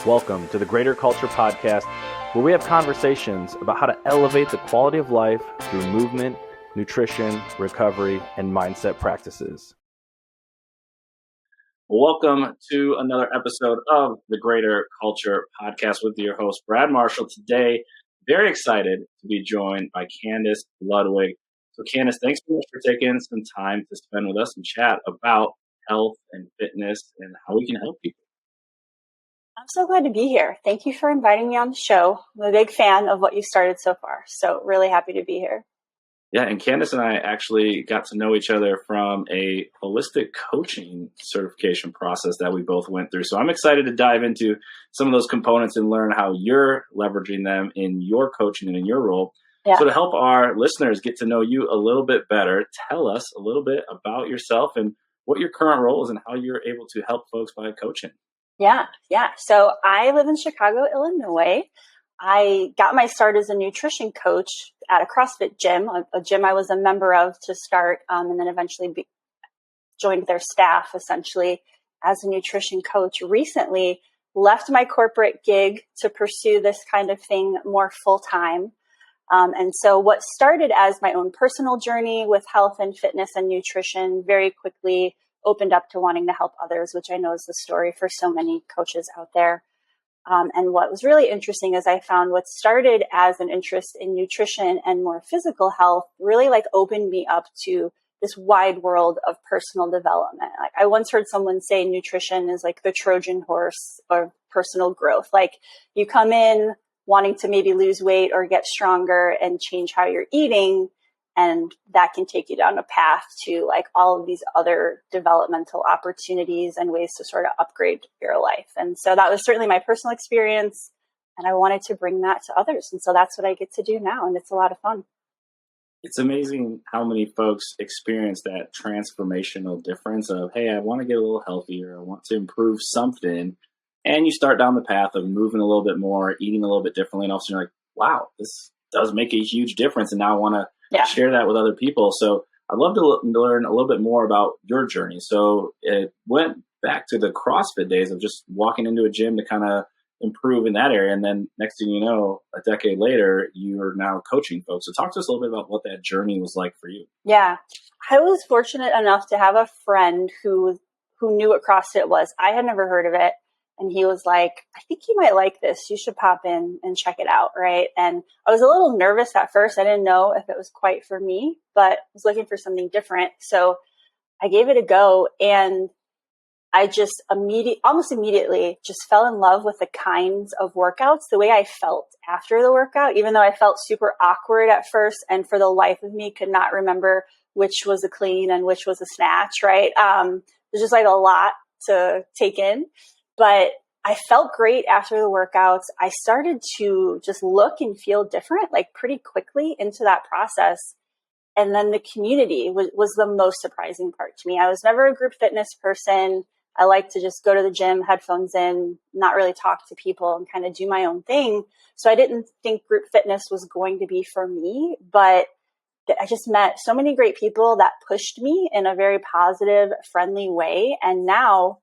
Welcome to the Greater Culture Podcast, where we have conversations about how to elevate the quality of life through movement, nutrition, recovery, and mindset practices. Welcome to another episode of the Greater Culture Podcast with your host, Brad Marshall. Today, very excited to be joined by Candice Ludwig. So Candice, thanks so much for taking some time to spend with us and chat about health and fitness and how we can help people. I'm so glad to be here. Thank you for inviting me on the show. I'm a big fan of what you've started so far, so really happy to be here. Yeah, and Candice and I actually got to know each other from a holistic coaching certification process that we both went through. So I'm excited to dive into some of those components and learn how you're leveraging them in your coaching and in your role. Yeah. So to help our listeners get to know you a little bit better, tell us a little bit about yourself and what your current role is and how you're able to help folks by coaching. Yeah. So I live in Chicago, Illinois. I got my start as a nutrition coach at a CrossFit gym, a gym I was a member of to start, and then eventually joined their staff essentially as a nutrition coach. Recently left my corporate gig to pursue this kind of thing more full time. And so what started as my own personal journey with health and fitness and nutrition very quickly opened up to wanting to help others, which I know is the story for so many coaches out there. And what was really interesting is I found what started as an interest in nutrition and more physical health really opened me up to this wide world of personal development. I once heard someone say nutrition is like the Trojan horse of personal growth. You come in wanting to maybe lose weight or get stronger and change how you're eating, and that can take you down a path to all of these other developmental opportunities and ways to sort of upgrade your life. And so that was certainly my personal experience, and I wanted to bring that to others. And so that's what I get to do now, and it's a lot of fun. It's amazing how many folks experience that transformational difference of, hey, I want to get a little healthier, I want to improve something. And you start down the path of moving a little bit more, eating a little bit differently, and all of a sudden you're like, wow, this does make a huge difference. And now I want to share that with other people. So I'd love to learn a little bit more about your journey. So it went back to the CrossFit days of just walking into a gym to kind of improve in that area. And then next thing you know, a decade later, you're now coaching folks. So talk to us a little bit about what that journey was like for you. Yeah, I was fortunate enough to have a friend who knew what CrossFit was. I had never heard of it. And he was like, I think you might like this. You should pop in and check it out, right? And I was a little nervous at first. I didn't know if it was quite for me, but I was looking for something different. So I gave it a go, and I just almost immediately just fell in love with the kinds of workouts, the way I felt after the workout, even though I felt super awkward at first and for the life of me could not remember which was a clean and which was a snatch, right? There's just a lot to take in. But I felt great after the workouts. I started to just look and feel different, pretty quickly into that process. And then the community was the most surprising part to me. I was never a group fitness person. I like to just go to the gym, headphones in, not really talk to people and kind of do my own thing. So I didn't think group fitness was going to be for me, but I just met so many great people that pushed me in a very positive, friendly way. And now,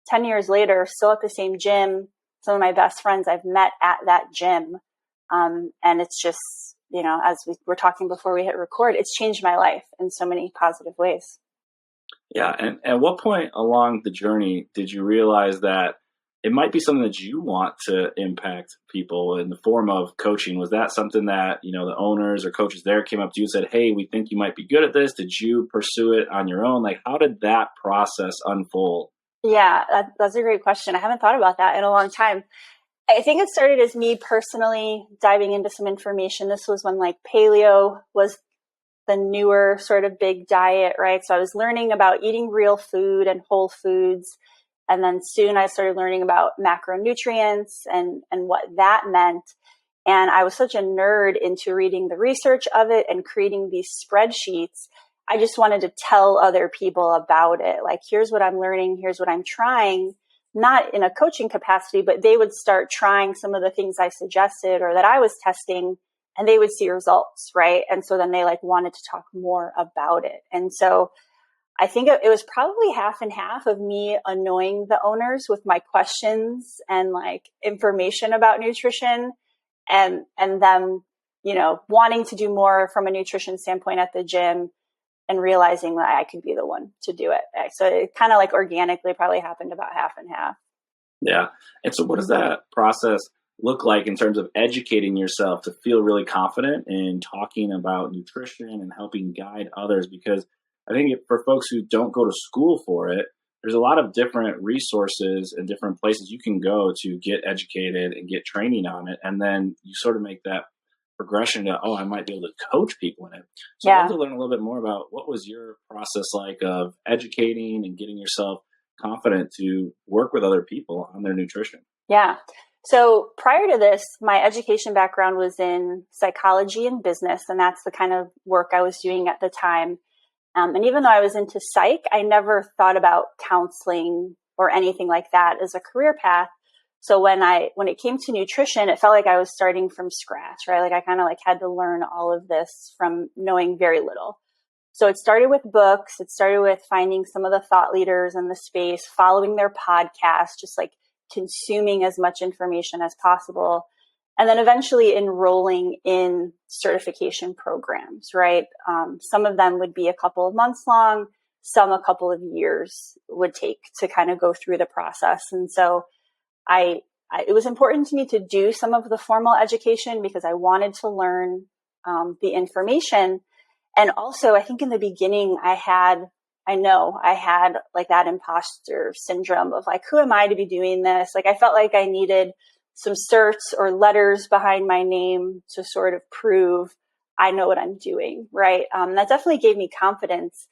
10 years later, still at the same gym, some of my best friends I've met at that gym. And it's just, as we were talking before we hit record, it's changed my life in so many positive ways. Yeah. And at what point along the journey did you realize that it might be something that you want to impact people in the form of coaching? Was that something that, the owners or coaches there came up to you and said, hey, we think you might be good at this? Did you pursue it on your own? How did that process unfold? Yeah, that's a great question. I haven't thought about that in a long time. I think it started as me personally diving into some information. This was when paleo was the newer sort of big diet, right? So I was learning about eating real food and whole foods. And then soon I started learning about macronutrients and what that meant. And I was such a nerd into reading the research of it and creating these spreadsheets. I just wanted to tell other people about it. Here's what I'm learning. Here's what I'm trying, not in a coaching capacity, but they would start trying some of the things I suggested or that I was testing, and they would see results. Right. And so then they wanted to talk more about it. And so I think it was probably half and half of me annoying the owners with my questions and like information about nutrition, and them, wanting to do more from a nutrition standpoint at the gym and realizing that I could be the one to do it. So it kind of like organically probably happened about half and half. Yeah. And so what does that process look like in terms of educating yourself to feel really confident in talking about nutrition and helping guide others? Because I think for folks who don't go to school for it, there's a lot of different resources and different places you can go to get educated and get training on it. And then you sort of make that progression to, oh, I might be able to coach people in it. So I'd love to learn a little bit more about what was your process like of educating and getting yourself confident to work with other people on their nutrition. Yeah. So prior to this, my education background was in psychology and business, and that's the kind of work I was doing at the time. And even though I was into psych, I never thought about counseling or anything like that as a career path. So when it came to nutrition, it felt like I was starting from scratch, right? Like I kind of like had to learn all of this from knowing very little. So it started with books. It started with finding some of the thought leaders in the space, following their podcasts, just like consuming as much information as possible. And then eventually enrolling in certification programs, right? Some of them would be a couple of months long, some a couple of years would take to kind of go through the process. And so it was important to me to do some of the formal education because I wanted to learn the information. And also, I think in the beginning, I had like that imposter syndrome of like, who am I to be doing this? Like, I felt like I needed some certs or letters behind my name to sort of prove I know what I'm doing, right? That definitely gave me confidence.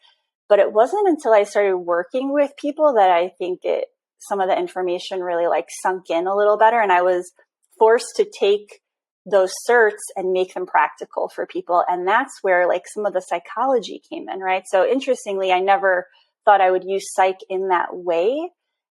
But it wasn't until I started working with people that I think some of the information really like sunk in a little better. And I was forced to take those certs and make them practical for people. And that's where like some of the psychology came in, right? So interestingly, I never thought I would use psych in that way.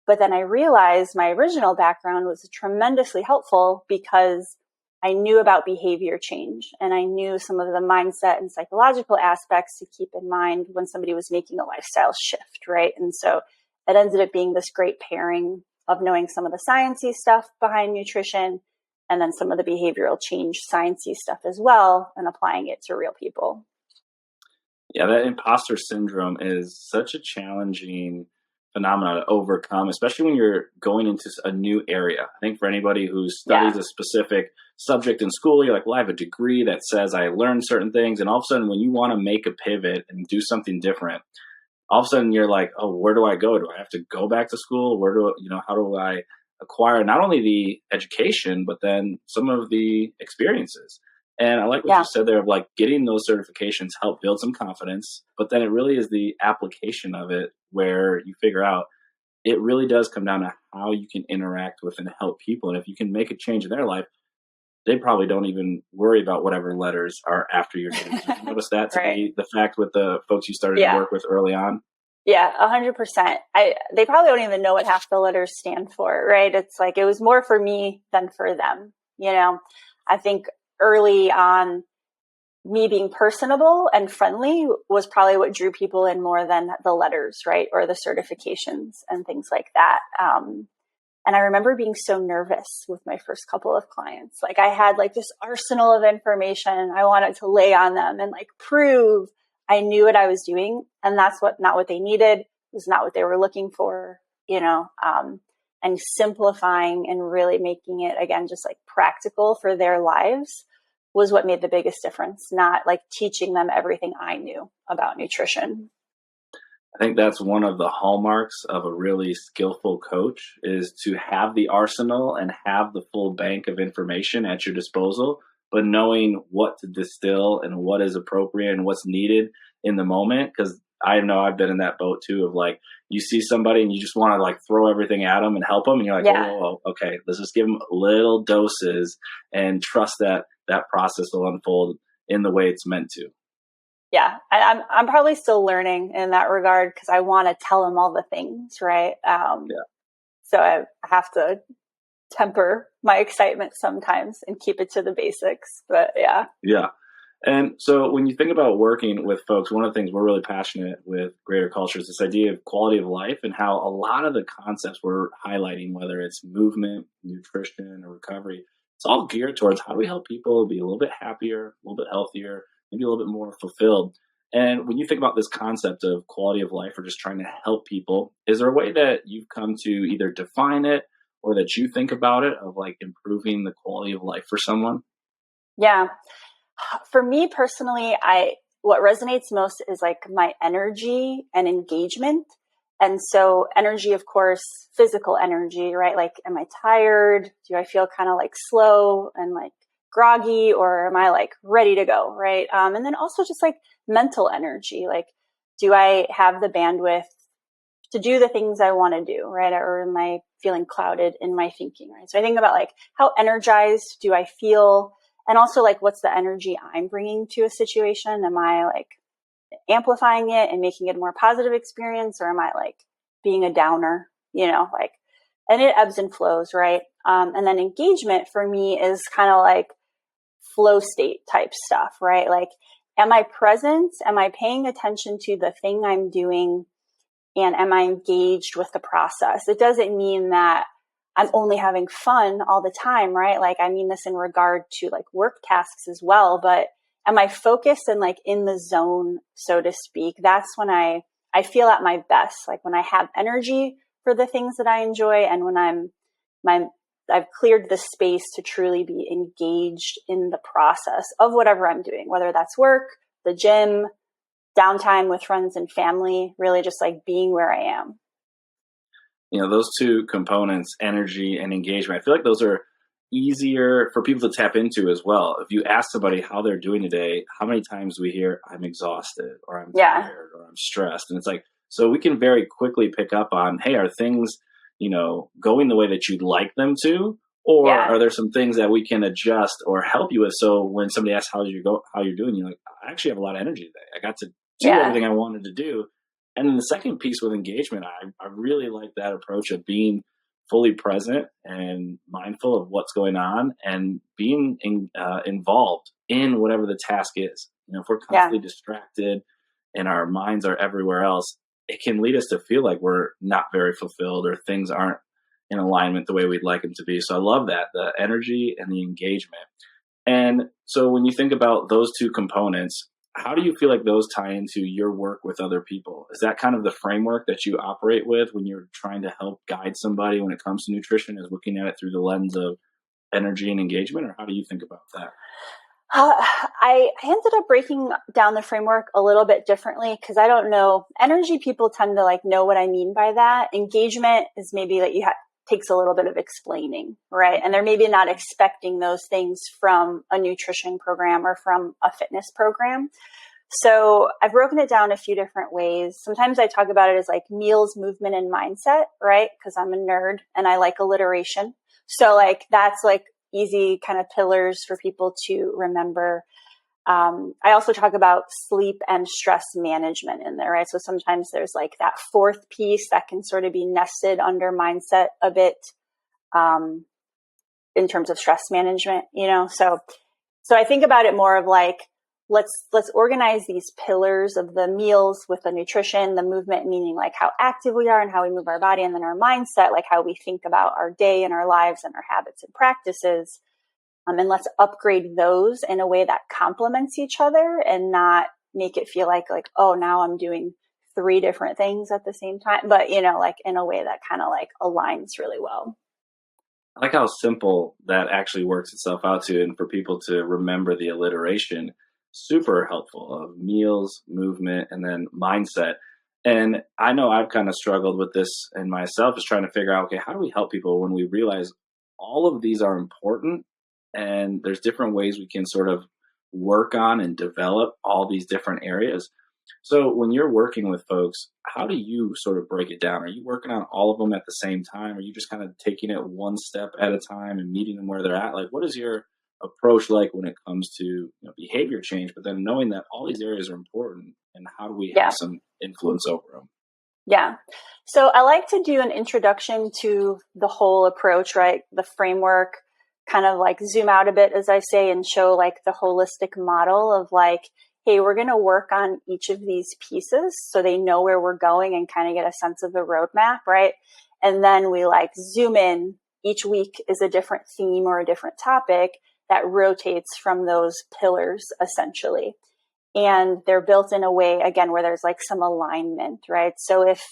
But then I realized my original background was tremendously helpful because I knew about behavior change and I knew some of the mindset and psychological aspects to keep in mind when somebody was making a lifestyle shift, right? And so it ended up being this great pairing of knowing some of the sciencey stuff behind nutrition and then some of the behavioral change sciencey stuff as well and applying it to real people. Yeah, that imposter syndrome is such a challenging phenomenon to overcome, especially when you're going into a new area. I think for anybody who studies a specific subject in school, you're like, well, I have a degree that says I learned certain things. And all of a sudden, when you want to make a pivot and do something different, all of a sudden you're like, oh, where do I go? Do I have to go back to school? How do I acquire not only the education, but then some of the experiences? And I like what you said there of like getting those certifications help build some confidence, but then it really is the application of it where you figure out it really does come down to how you can interact with and help people. And if you can make a change in their life, they probably don't even worry about whatever letters are after your name. Did you notice that to be the fact with the folks you started to work with early on? Yeah, 100%. They probably don't even know what half the letters stand for, right? It's like, it was more for me than for them. I think early on, me being personable and friendly was probably what drew people in more than the letters, right? Or the certifications and things like that. And I remember being so nervous with my first couple of clients. Like I had like this arsenal of information I wanted to lay on them and like prove I knew what I was doing. And that's not what they needed. It was not what they were looking for, and simplifying and really making it, again, just like practical for their lives was what made the biggest difference, not like teaching them everything I knew about nutrition. I think that's one of the hallmarks of a really skillful coach is to have the arsenal and have the full bank of information at your disposal, but knowing what to distill and what is appropriate and what's needed in the moment. Because I know I've been in that boat too of like, you see somebody and you just want to like throw everything at them and help them. And you're like, whoa, okay, let's just give them little doses and trust that that process will unfold in the way it's meant to. Yeah, I'm probably still learning in that regard because I want to tell them all the things, right? So I have to temper my excitement sometimes and keep it to the basics. But yeah. And so when you think about working with folks, one of the things we're really passionate with Greater Culture is this idea of quality of life and how a lot of the concepts we're highlighting, whether it's movement, nutrition, or recovery, it's all geared towards how do we help people be a little bit happier, a little bit healthier, maybe a little bit more fulfilled. And when you think about this concept of quality of life or just trying to help people, is there a way that you've come to either define it or that you think about it of like improving the quality of life for someone? Yeah. For me personally, what resonates most is like my energy and engagement. And so energy, of course, physical energy, right? Like, am I tired? Do I feel kind of like slow and like groggy, or am I like ready to go? Right. And then also just like mental energy. Like, do I have the bandwidth to do the things I want to do? Right. Or am I feeling clouded in my thinking? Right. So I think about like, how energized do I feel? And also like, what's the energy I'm bringing to a situation? Am I like amplifying it and making it a more positive experience? Or am I like being a downer, like, and it ebbs and flows. Right. And then engagement for me is kind of like flow state type stuff, right? Like, am I present? Am I paying attention to the thing I'm doing? And am I engaged with the process? It doesn't mean that I'm only having fun all the time, right? Like, I mean this in regard to like work tasks as well, but am I focused and like in the zone, so to speak? That's when I feel at my best, like when I have energy for the things that I enjoy, and when I've cleared the space to truly be engaged in the process of whatever I'm doing, whether that's work, the gym, downtime with friends and family, really just like being where I am. Those two components, energy and engagement, I feel like those are easier for people to tap into as well. If you ask somebody how they're doing today, how many times do we hear, I'm exhausted or I'm Yeah. tired or I'm stressed? And it's like, so we can very quickly pick up on, hey, are things, going the way that you'd like them to? Or Yeah. are there some things that we can adjust or help you with? So when somebody asks how you're doing, you're like, I actually have a lot of energy today. I got to do Yeah. everything I wanted to do. And then the second piece with engagement, I really like that approach of being fully present and mindful of what's going on and being involved in whatever the task is. If we're Yeah. constantly distracted and our minds are everywhere else, it can lead us to feel like we're not very fulfilled or things aren't in alignment the way we'd like them to be. So I love that, the energy and the engagement. And so when you think about those two components, how do you feel like those tie into your work with other people? Is that kind of the framework that you operate with when you're trying to help guide somebody when it comes to nutrition, is looking at it through the lens of energy and engagement, or how do you think about that? I ended up breaking down the framework a little bit differently because I don't know. Energy people tend to like know what I mean by that. Engagement is maybe that takes a little bit of explaining, right? And they're maybe not expecting those things from a nutrition program or from a fitness program. So I've broken it down a few different ways. Sometimes I talk about it as like meals, movement, and mindset, right? Because I'm a nerd and I like alliteration. So like that's like easy kind of pillars for people to remember. I also talk about sleep and stress management in there, right? So sometimes there's like that fourth piece that can sort of be nested under mindset a bit, in terms of stress management, So I think about it more of like, let's organize these pillars of the meals with the nutrition, the movement, meaning like how active we are and how we move our body, and then our mindset, like how we think about our day and our lives and our habits and practices. And let's upgrade those in a way that complements each other and not make it feel like, oh, now I'm doing 3 different things at the same time, but like in a way that kind of like aligns really well. I like how simple that actually works itself out to, and for people to remember the alliteration, super helpful of meals, movement, and then mindset. And I know I've kind of struggled with this in myself, is trying to figure out, okay, how do we help people when we realize all of these are important and there's different ways we can sort of work on and develop all these different areas. So when you're working with folks, how do you sort of break it down? Are you working on all of them at the same time? Are you just kind of taking it one step at a time and meeting them where they're at? Like, what is your approach like when it comes to behavior change, but then knowing that all these areas are important, and how do we have Yeah. some influence over them? Yeah. So I like to do an introduction to the whole approach, right? The framework, kind of like zoom out a bit, as I say, and show like the holistic model of like, hey, we're going to work on each of these pieces so they know where we're going and kind of get a sense of the roadmap, right? And then we like zoom in. Each week is a different theme or a different topic that rotates from those pillars essentially. And they're built in a way, again, where there's like some alignment, right? So if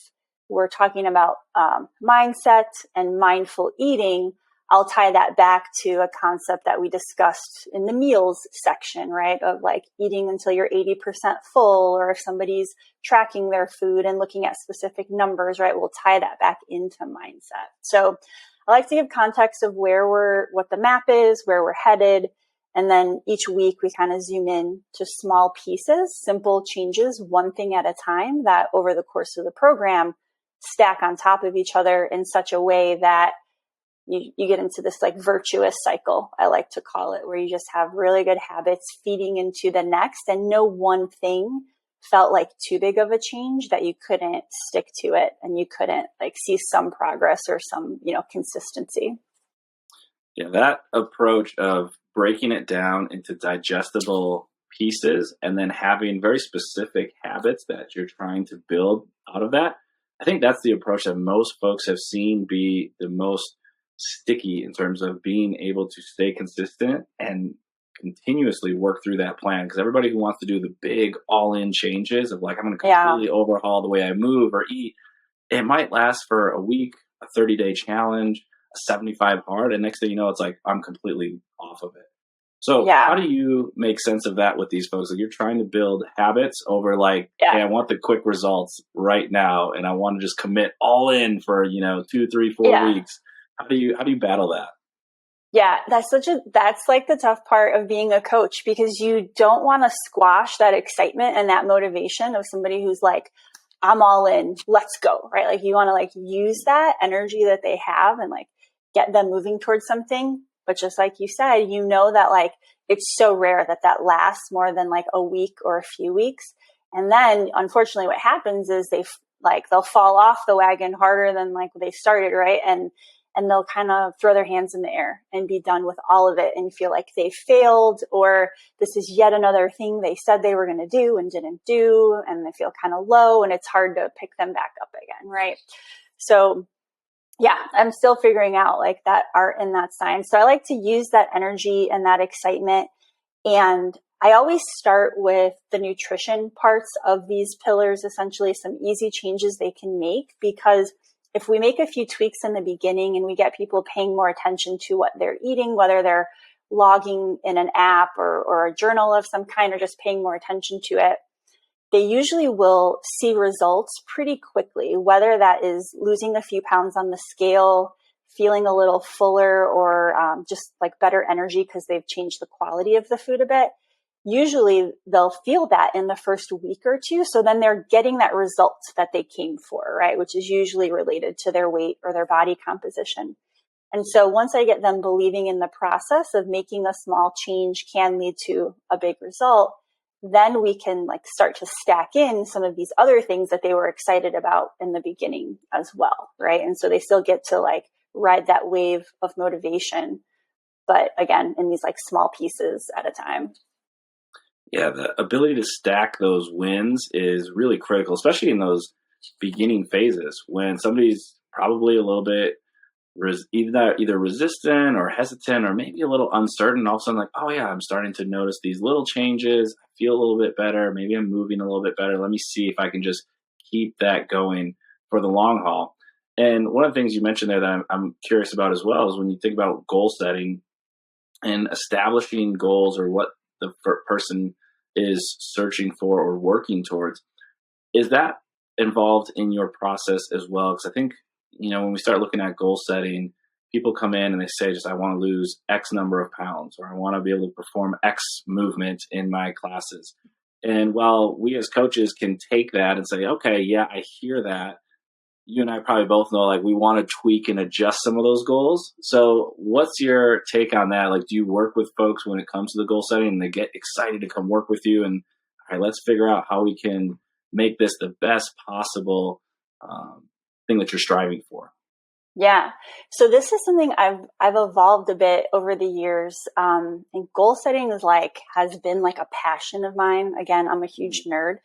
we're talking about mindset and mindful eating, I'll tie that back to a concept that we discussed in the meals section, right? Of like eating until you're 80% full, or if somebody's tracking their food and looking at specific numbers, right? We'll tie that back into mindset. So I like to give context of what the map is, where we're headed. And then each week we kind of zoom in to small pieces, simple changes, one thing at a time that over the course of the program stack on top of each other in such a way that you get into this like virtuous cycle, I like to call it, where you just have really good habits feeding into the next, and no one thing felt like too big of a change that you couldn't stick to it and you couldn't like see some progress or some, consistency. Yeah, that approach of breaking it down into digestible pieces and then having very specific habits that you're trying to build out of that. I think that's the approach that most folks have seen be the most sticky in terms of being able to stay consistent and continuously work through that plan. Because everybody who wants to do the big all-in changes of like, I'm going to completely overhaul the way I move or eat, it might last for a week, a 30-day challenge, a 75 hard, and next thing you know, it's like I'm completely off of it. So how do you make sense of that with these folks? Like, you're trying to build habits over like, hey, I want the quick results right now, and I want to just commit all in for 2, 3, 4 weeks. How do you battle that? Yeah, that's like the tough part of being a coach, because you don't want to squash that excitement and that motivation of somebody who's like, I'm all in, let's go, right? Like you want to like use that energy that they have and like get them moving towards something. But just like you said, that like it's so rare that lasts more than like a week or a few weeks. And then unfortunately what happens is they'll fall off the wagon harder than like they started, right? And they'll kind of throw their hands in the air and be done with all of it and feel like they failed, or this is yet another thing they said they were going to do and didn't do. And they feel kind of low, and it's hard to pick them back up again. Right. So yeah, I'm still figuring out like that art and that science. So I like to use that energy and that excitement. And I always start with the nutrition parts of these pillars, essentially some easy changes they can make, because if we make a few tweaks in the beginning and we get people paying more attention to what they're eating, whether they're logging in an app or a journal of some kind, or just paying more attention to it, they usually will see results pretty quickly, whether that is losing a few pounds on the scale, feeling a little fuller, or just like better energy because they've changed the quality of the food a bit. Usually they'll feel that in the first week or two. So then they're getting that result that they came for, right? Which is usually related to their weight or their body composition. And so once I get them believing in the process of making a small change can lead to a big result, then we can like start to stack in some of these other things that they were excited about in the beginning as well, right? And so they still get to like ride that wave of motivation, but again, in these like small pieces at a time. Yeah, the ability to stack those wins is really critical, especially in those beginning phases when somebody's probably a little bit either resistant or hesitant or maybe a little uncertain. All of a sudden, like, oh yeah, I'm starting to notice these little changes. I feel a little bit better. Maybe I'm moving a little bit better. Let me see if I can just keep that going for the long haul. And one of the things you mentioned there that I'm curious about as well is when you think about goal setting and establishing goals or what the person is searching for or working towards. Is that involved in your process as well? Because I think, when we start looking at goal setting, people come in and they say, just, I want to lose X number of pounds, or I want to be able to perform X movement in my classes. And while we as coaches can take that and say, okay, yeah, I hear that, you and I probably both know, like, we want to tweak and adjust some of those goals. So what's your take on that? Like, do you work with folks when it comes to the goal setting and they get excited to come work with you and, all right, let's figure out how we can make this the best possible thing that you're striving for? Yeah. So this is something I've evolved a bit over the years. And goal setting has been like a passion of mine. Again, I'm a huge nerd.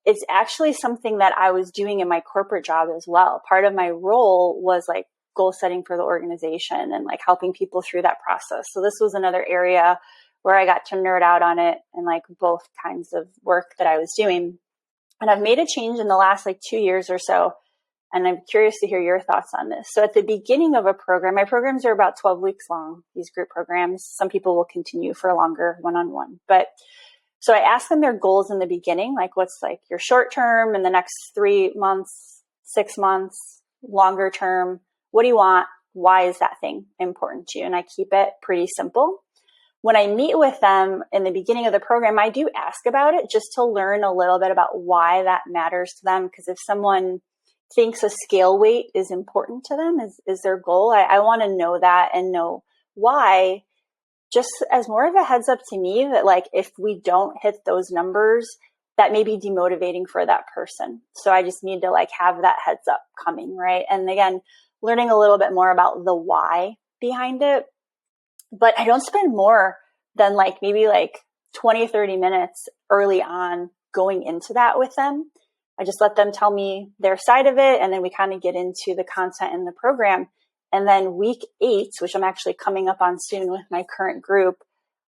It's actually something that I was doing in my corporate job as well. Part of my role was like goal setting for the organization and like helping people through that process. So this was another area where I got to nerd out on it and like both kinds of work that I was doing. And I've made a change in the last like 2 years or so. And I'm curious to hear your thoughts on this. So at the beginning of a program, my programs are about 12 weeks long, these group programs. Some people will continue for longer one-on-one. But so I ask them their goals in the beginning, like what's like your short term in the next 3 months, 6 months, longer term. What do you want? Why is that thing important to you? And I keep it pretty simple. When I meet with them in the beginning of the program, I do ask about it just to learn a little bit about why that matters to them. Because if someone thinks a scale weight is important to them, is their goal, I want to know that and know why, just as more of a heads up to me that like if we don't hit those numbers, that may be demotivating for that person. So I just need to like have that heads up coming, right? And again, learning a little bit more about the why behind it. But I don't spend more than like maybe like 20, 30 minutes early on going into that with them. I just let them tell me their side of it. And then we kind of get into the content in the program. And then week 8, which I'm actually coming up on soon with my current group,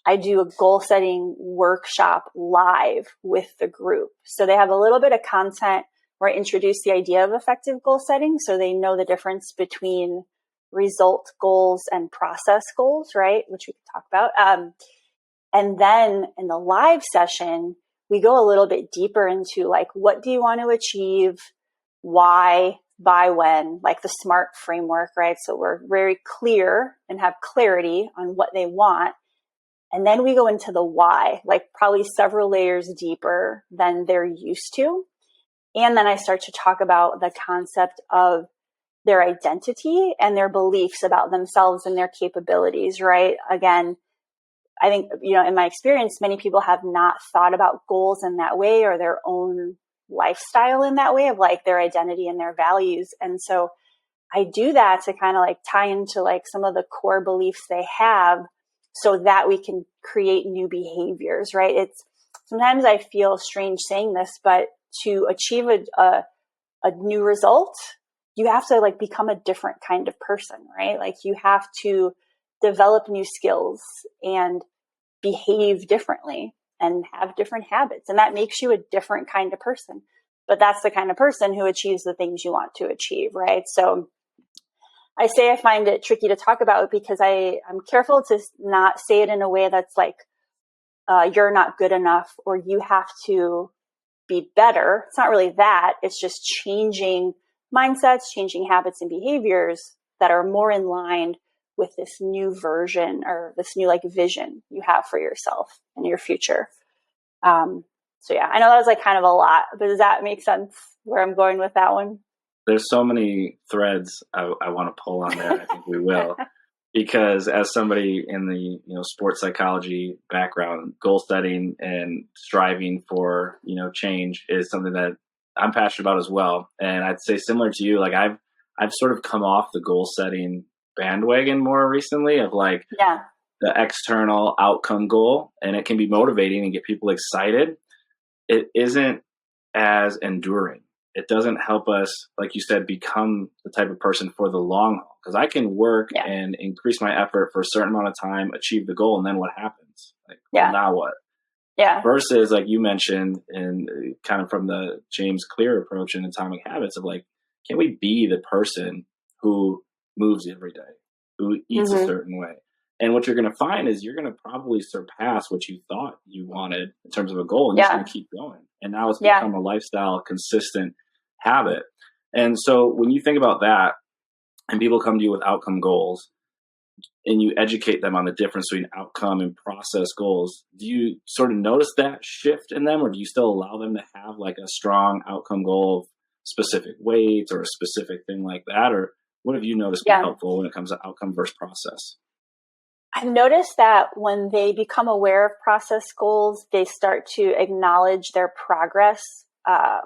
I do a goal setting workshop live with the group. So they have a little bit of content where I introduce the idea of effective goal setting. So they know the difference between result goals and process goals, right? Which we can talk about. And then in the live session, we go a little bit deeper into like, what do you want to achieve? Why, by when, like the SMART framework, right? So we're very clear and have clarity on what they want. And then we go into the why, like probably several layers deeper than they're used to. And then I start to talk about the concept of their identity and their beliefs about themselves and their capabilities, right? Again, I think, in my experience, many people have not thought about goals in that way or their own lifestyle in that way of like their identity and their values. And so I do that to kind of like tie into like some of the core beliefs they have so that we can create new behaviors, right? It's sometimes I feel strange saying this, but to achieve a new result, you have to like become a different kind of person, right? Like you have to develop new skills and behave differently and have different habits. And that makes you a different kind of person. But that's the kind of person who achieves the things you want to achieve, right? So I say I find it tricky to talk about because I'm careful to not say it in a way that's like, you're not good enough or you have to be better. It's not really that. It's just changing mindsets, changing habits and behaviors that are more in line with this new version or this new like vision you have for yourself and your future. So yeah, I know that was like kind of a lot, but does that make sense where I'm going with that one? There's so many threads I want to pull on there. I think we will. Because as somebody in the sports psychology background, goal setting and striving for change is something that I'm passionate about as well. And I'd say similar to you, like I've sort of come off the goal setting bandwagon more recently of like the external outcome goal, and it can be motivating and get people excited. It isn't as enduring. It doesn't help us, like you said, become the type of person for the long haul. Because I can work and increase my effort for a certain amount of time, achieve the goal, and then what happens? Like, well, now what? Yeah. Versus, like you mentioned, and kind of from the James Clear approach in Atomic Habits of like, can we be the person who moves every day, who eats a certain way? And what you're going to find is you're going to probably surpass what you thought you wanted in terms of a goal, and you're just going to keep going. And now it's become a lifestyle, consistent habit. And so when you think about that, and people come to you with outcome goals, and you educate them on the difference between outcome and process goals, do you sort of notice that shift in them, or do you still allow them to have like a strong outcome goal of specific weights or a specific thing like that? Or what have you noticed be helpful when it comes to outcome versus process? I've noticed that when they become aware of process goals, they start to acknowledge their progress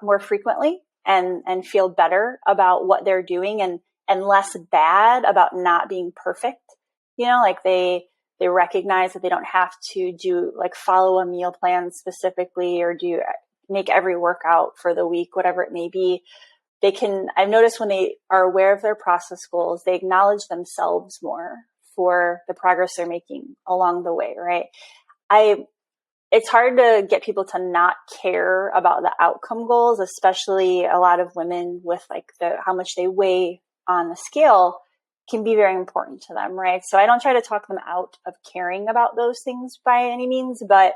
more frequently and feel better about what they're doing. And and less bad about not being perfect. Like they recognize that they don't have to do like follow a meal plan specifically or make every workout for the week, whatever it may be. I've noticed when they are aware of their process goals, they acknowledge themselves more for the progress they're making along the way, right? It's hard to get people to not care about the outcome goals, especially a lot of women with like how much they weigh on the scale can be very important to them, right? So I don't try to talk them out of caring about those things by any means, but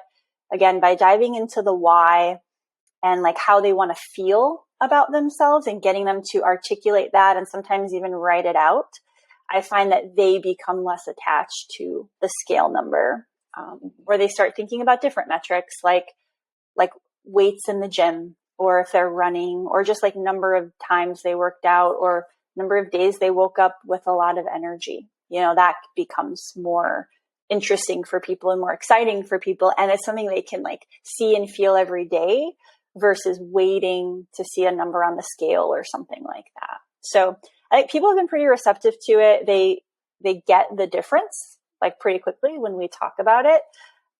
again, by diving into the why and like how they want to feel about themselves and getting them to articulate that and sometimes even write it out, I find that they become less attached to the scale number, where they start thinking about different metrics like weights in the gym, or if they're running, or just like number of times they worked out, or number of days they woke up with a lot of energy. That becomes more interesting for people and more exciting for people. And it's something they can like see and feel every day versus waiting to see a number on the scale or something like that. So I think people have been pretty receptive to it. They get the difference like pretty quickly when we talk about it.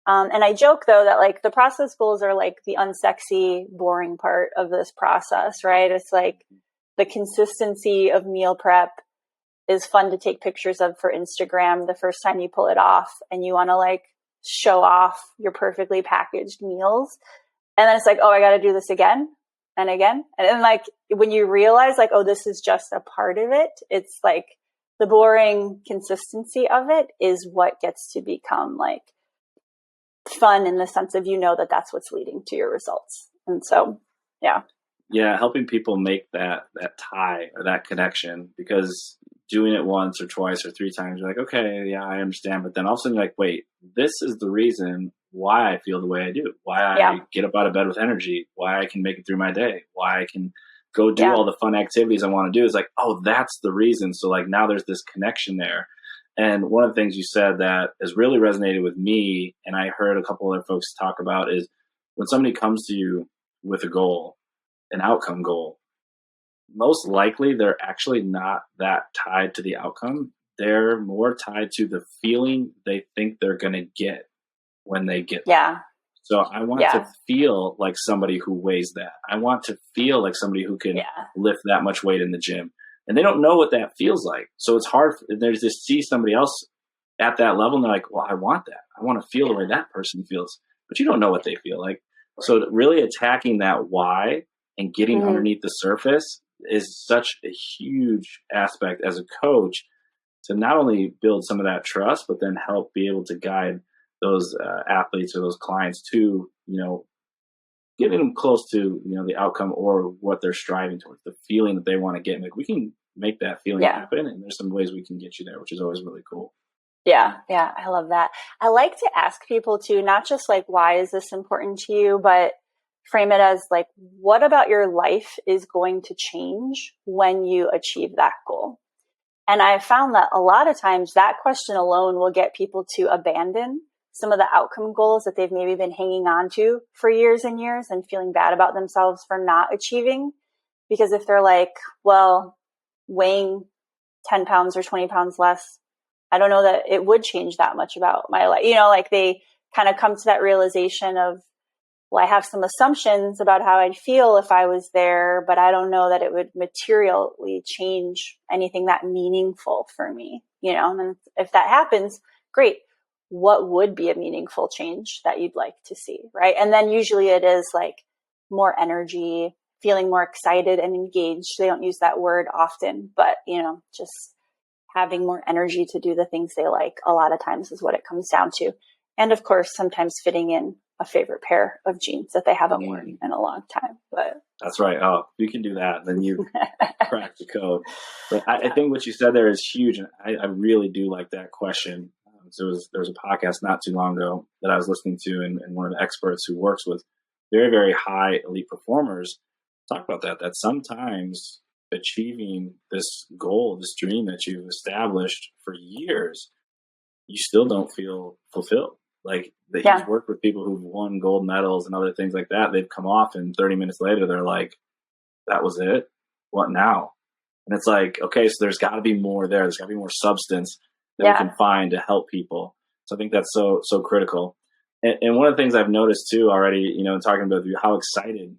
And I joke though that like the process goals are like the unsexy, boring part of this process, right? It's like the consistency of meal prep is fun to take pictures of for Instagram the first time you pull it off and you want to like show off your perfectly packaged meals. And then it's like, oh, I got to do this again and again. And then like when you realize like, oh, this is just a part of it, it's like the boring consistency of it is what gets to become like fun in the sense of, that that's what's leading to your results. And so, yeah. Yeah, helping people make that tie or that connection, because doing it once or twice or three times, you're like, okay, yeah, I understand. But then all of a sudden you're like, wait, this is the reason why I feel the way I do, why I get up out of bed with energy, why I can make it through my day, why I can go do all the fun activities I want to do. Is like, oh, that's the reason. So like now there's this connection there. And one of the things you said that has really resonated with me, and I heard a couple other folks talk about, is when somebody comes to you with a goal, an outcome goal, most likely they're actually not that tied to the outcome. They're more tied to the feeling they think they're going to get when they get there. Yeah. So I want to feel like somebody who weighs that. I want to feel like somebody who can lift that much weight in the gym. And they don't know what that feels like. So it's hard. There's just see somebody else at that level and they're like, well, I want that. I want to feel the way that person feels. But you don't know what they feel like. So really attacking that why and getting underneath the surface is such a huge aspect as a coach to not only build some of that trust, but then help be able to guide those athletes or those clients to, getting them close to, the outcome or what they're striving towards, the feeling that they want to get. Like we can make that feeling happen. And there's some ways we can get you there, which is always really cool. Yeah. Yeah. I love that. I like to ask people to not just like, why is this important to you, but frame it as like, what about your life is going to change when you achieve that goal? And I found that a lot of times that question alone will get people to abandon some of the outcome goals that they've maybe been hanging on to for years and years and feeling bad about themselves for not achieving. Because if they're like, well, weighing 10 pounds or 20 pounds less, I don't know that it would change that much about my life. Like they kind of come to that realization of, well, I have some assumptions about how I'd feel if I was there, but I don't know that it would materially change anything that meaningful for me, and if that happens, great. What would be a meaningful change that you'd like to see, right? And then usually it is like more energy, feeling more excited and engaged. They don't use that word often, but, just having more energy to do the things they like a lot of times is what it comes down to. And of course, sometimes fitting in a favorite pair of jeans that they haven't worn in a long time. But that's right. Oh, you can do that. Then you crack the code. But I think what you said there is huge. And I really do like that question. So there was a podcast not too long ago that I was listening to, and one of the experts who works with very, very high elite performers talk about that sometimes achieving this goal, this dream that you've established for years, you still don't feel fulfilled. Like he's worked with people who've won gold medals and other things like that. They've come off and 30 minutes later, they're like, that was it. What now? And it's like, okay, so there's got to be more there. There's got to be more substance that we can find to help people. So I think that's so critical. And one of the things I've noticed too already, you know, in talking about you, how excited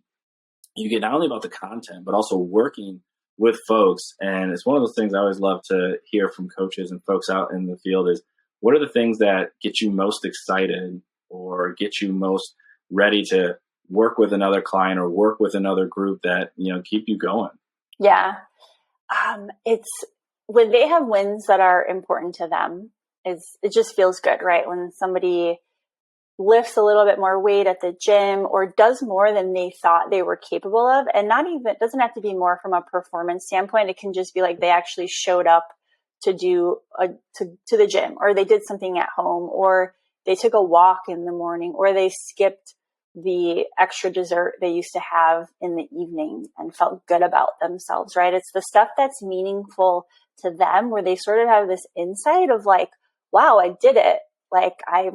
you get not only about the content, but also working with folks. And it's one of those things I always love to hear from coaches and folks out in the field is, what are the things that get you most excited or get you most ready to work with another client or work with another group that, you know, keep you going? Yeah. It's when they have wins that are important to them, it just feels good, right? When somebody lifts a little bit more weight at the gym or does more than they thought they were capable of. And not even, it doesn't have to be more from a performance standpoint. It can just be like they actually showed up to do to the gym, or they did something at home, or they took a walk in the morning, or they skipped the extra dessert they used to have in the evening and felt good about themselves, right? It's the stuff that's meaningful to them where they sort of have this insight of like, wow, I did it. Like I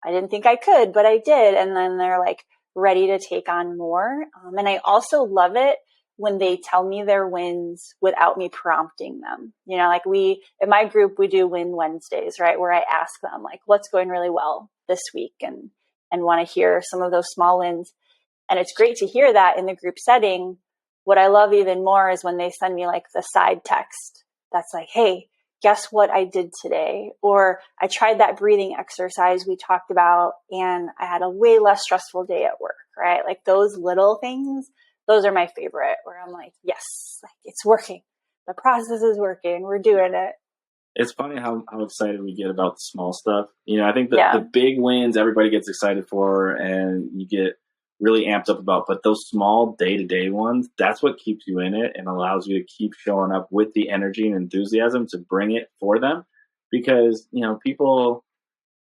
didn't think I could, but I did. And then they're like ready to take on more. And I also love it when they tell me their wins without me prompting them. You know, like in my group, we do Win Wednesdays, right? Where I ask them like, what's going really well this week, and want to hear some of those small wins. And it's great to hear that in the group setting. What I love even more is when they send me like the side text that's like, hey, guess what I did today? Or I tried that breathing exercise we talked about and I had a way less stressful day at work, right? Like those little things, those are my favorite, where I'm like, yes, like it's working. The process is working. We're doing it. It's funny how excited we get about the small stuff. You know, I think the big wins everybody gets excited for and you get really amped up about, but those small day-to-day ones, that's what keeps you in it and allows you to keep showing up with the energy and enthusiasm to bring it for them. Because, you know, people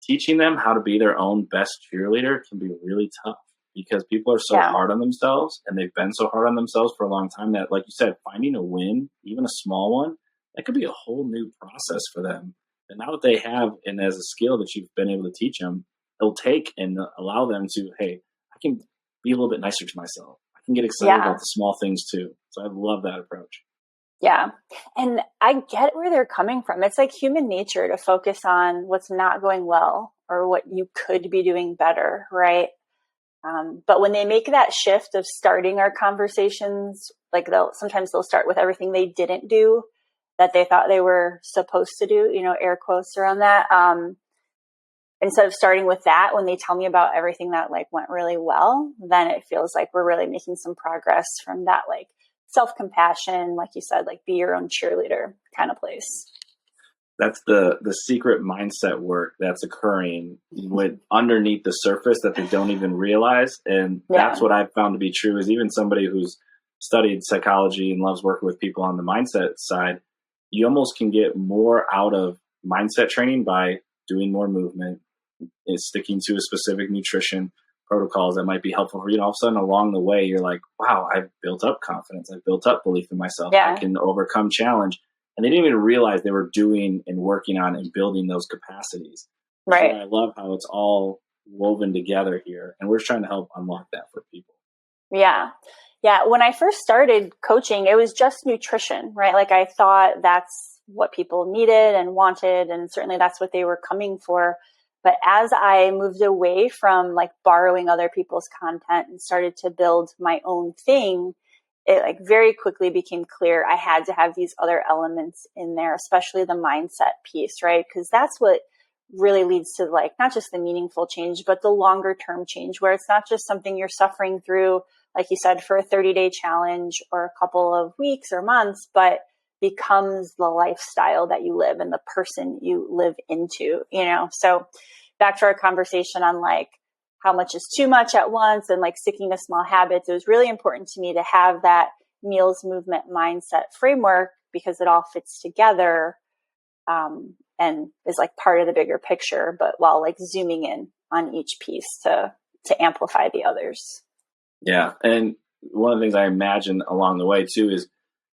teaching them how to be their own best cheerleader can be really tough because people are so hard on themselves and they've been so hard on themselves for a long time that, like you said, finding a win, even a small one, that could be a whole new process for them. And now that they have, and as a skill that you've been able to teach them, it'll take and allow them to, hey, I can be a little bit nicer to myself. I can get excited about the small things too. So I love that approach. Yeah. And I get where they're coming from. It's like human nature to focus on what's not going well or what you could be doing better, right? But when they make that shift of starting our conversations, like sometimes they'll start with everything they didn't do that they thought they were supposed to do, you know, air quotes around that. Instead of starting with that, when they tell me about everything that like went really well, then it feels like we're really making some progress from that, like self-compassion, like you said, like be your own cheerleader kind of place. That's the secret mindset work that's occurring with underneath the surface that they don't even realize. And that's what I've found to be true is even somebody who's studied psychology and loves working with people on the mindset side, you almost can get more out of mindset training by doing more movement, is sticking to a specific nutrition protocols that might be helpful for you. And all of a sudden along the way, you're like, wow, I've built up confidence. I've built up belief in myself. I can overcome challenge. And they didn't even realize they were doing and working on and building those capacities. Right. So I love how it's all woven together here. And we're just trying to help unlock that for people. Yeah. Yeah. When I first started coaching, it was just nutrition, right? Like I thought that's what people needed and wanted. And certainly that's what they were coming for. But as I moved away from like borrowing other people's content and started to build my own thing, it like very quickly became clear I had to have these other elements in there, especially the mindset piece, right? Because that's what really leads to like not just the meaningful change, but the longer term change where it's not just something you're suffering through, like you said, for a 30-day challenge or a couple of weeks or months, but becomes the lifestyle that you live and the person you live into, you know? So back to our conversation on like how much is too much at once and like sticking to small habits. It was really important to me to have that meals movement mindset framework because it all fits together and is like part of the bigger picture, but while like zooming in on each piece to amplify the others. Yeah. And one of the things I imagine along the way too is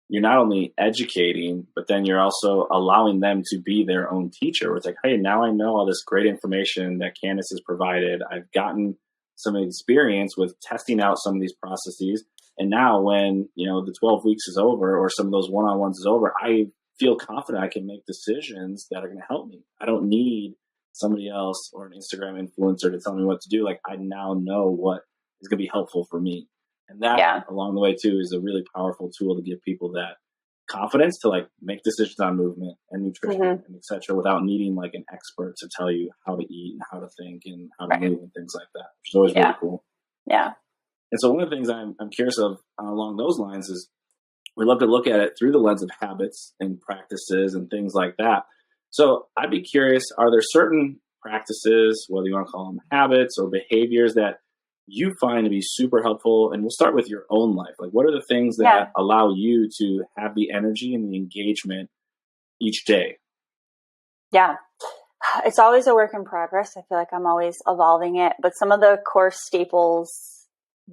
you're not only educating, but then you're also allowing them to be their own teacher. Where it's like, hey, now I know all this great information that Candice has provided. I've gotten some experience with testing out some of these processes. And now when, the 12 weeks is over or some of those one-on-ones is over, I feel confident I can make decisions that are going to help me. I don't need somebody else or an Instagram influencer to tell me what to do. Like, I now know what is going to be helpful for me. And that along the way too is a really powerful tool to give people that confidence to like make decisions on movement and nutrition and et cetera, without needing like an expert to tell you how to eat and how to think and how to move and things like that, which is always really cool. Yeah. And so one of the things I'm curious of along those lines is we love to look at it through the lens of habits and practices and things like that. So I'd be curious, are there certain practices, whether you want to call them habits or behaviors, that you find to be super helpful? And we'll start with your own life. Like, what are the things that allow you to have the energy and the engagement each day? Yeah. It's always a work in progress. I feel like I'm always evolving it, but some of the core staples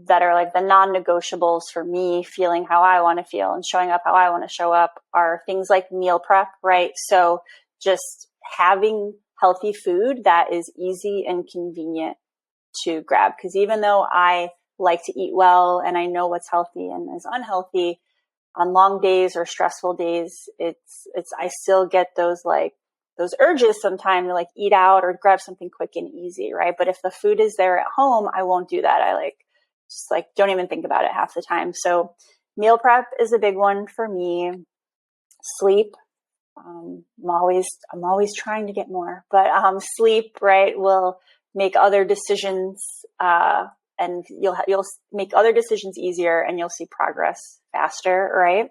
that are like the non-negotiables for me feeling how I want to feel and showing up how I want to show up are things like meal prep, right? So just having healthy food that is easy and convenient to grab. Because even though I like to eat well and I know what's healthy and is unhealthy, on long days or stressful days, I still get those urges sometimes to like eat out or grab something quick and easy, right? But if the food is there at home, I won't do that. I just don't even think about it half the time. So meal prep is a big one for me. Sleep. I'm always trying to get more, but sleep, right, will make other decisions, and you'll make other decisions easier, and you'll see progress faster, right?